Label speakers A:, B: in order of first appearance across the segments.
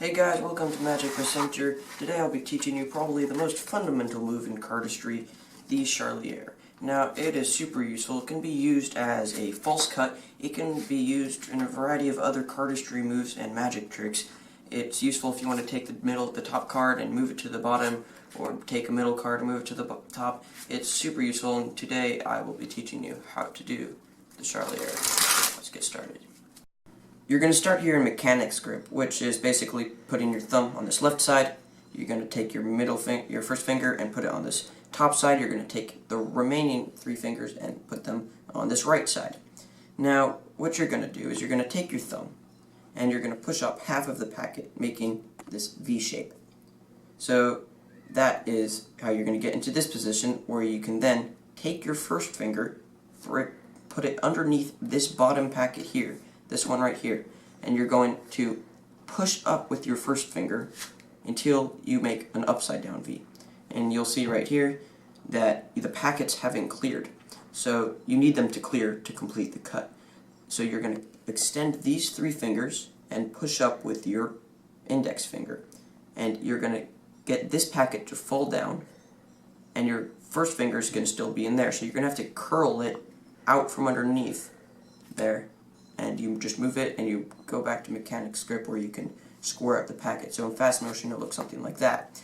A: Hey guys, welcome to Magic Masinter. Today I'll be teaching you probably the most fundamental move in cardistry, the Charlier. Now, it is super useful. It can be used as a false cut. It can be used in a variety of other cardistry moves and magic tricks. It's useful if you want to take the top card and move it to the bottom, or take a middle card and move it to the top. It's super useful, and today I will be teaching you how to do the Charlier. Let's get started. You're going to start here in mechanics grip, which is basically putting your thumb on this left side. You're going to take your your first finger and put it on this top side. You're going to take the remaining three fingers and put them on this right side. Now, what you're going to do is you're going to take your thumb and you're going to push up half of the packet, making this V shape. So that is how you're going to get into this position, where you can then take your first finger, put it underneath this bottom packet here, this one right here, and you're going to push up with your first finger until you make an upside down V. And you'll see right here that the packets haven't cleared, so you need them to clear to complete the cut. So you're going to extend these three fingers and push up with your index finger, and you're going to get this packet to fall down, and your first finger is going to still be in there, so you're going to have to curl it out from underneath there, and you just move it and you go back to mechanics grip where you can square up the packet. So in fast motion it looks something like that.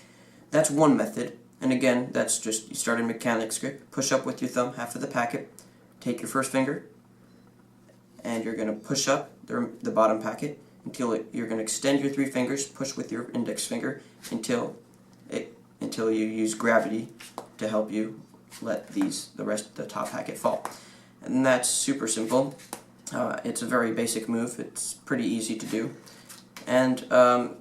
A: That's one method, and again, that's just, you start in mechanics grip, push up with your thumb half of the packet, take your first finger, and you're going to push up the bottom packet until you're going to extend your three fingers, push with your index finger until you use gravity to help you let the top packet fall. And that's super simple. It's a very basic move. It's pretty easy to do. And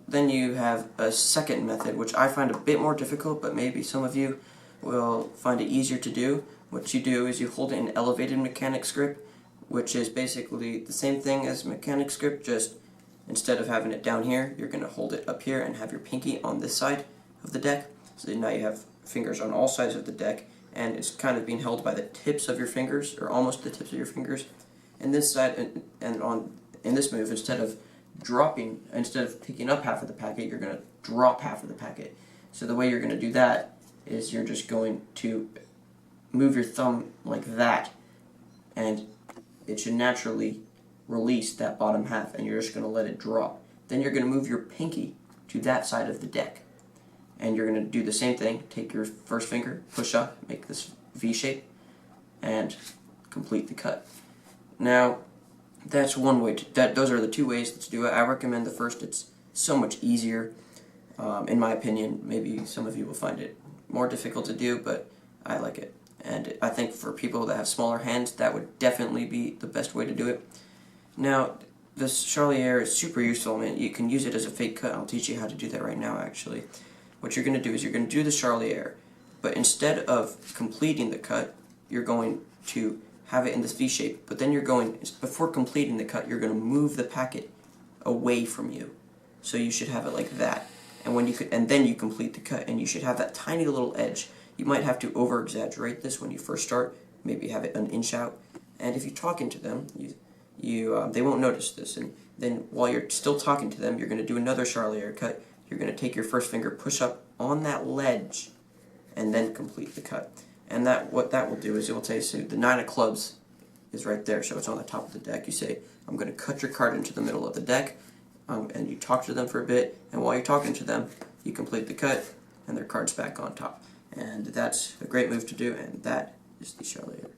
A: then you have a second method, which I find a bit more difficult, but maybe some of you will find it easier to do. What you do is you hold it in elevated mechanics grip, which is basically the same thing as mechanics grip, just instead of having it down here, you're going to hold it up here and have your pinky on this side of the deck. So now you have fingers on all sides of the deck, and it's kind of being held by the tips of your fingers, or almost the tips of your fingers. And this side, in this move, instead of picking up half of the packet, you're going to drop half of the packet. So the way you're going to do that is you're just going to move your thumb like that, and it should naturally release that bottom half, and you're just going to let it drop. Then you're going to move your pinky to that side of the deck, and you're going to do the same thing. Take your first finger, push up, make this V shape, and complete the cut. Now, that's one way those are the two ways to do it. I recommend the first. It's so much easier, in my opinion. Maybe some of you will find it more difficult to do, but I like it. And I think for people that have smaller hands, that would definitely be the best way to do it. Now, this Charlier is super useful. I mean, you can use it as a fake cut. I'll teach you how to do that right now, actually. What you're going to do is you're going to do the Charlier, but instead of completing the cut, you're going to have it in this V shape, but then before completing the cut, you're going to move the packet away from you. So you should have it like that. And then you complete the cut, and you should have that tiny little edge. You might have to over-exaggerate this when you first start, maybe have it an inch out. And if you're talking to them, they won't notice this. And then while you're still talking to them, you're going to do another Charlier cut. You're going to take your first finger, push up on that ledge, and then complete the cut. And what that will do is it will say, so the 9 of clubs is right there, so it's on the top of the deck. You say, I'm going to cut your card into the middle of the deck, and you talk to them for a bit, and while you're talking to them, you complete the cut, and their card's back on top. And that's a great move to do, and that is the Charlier.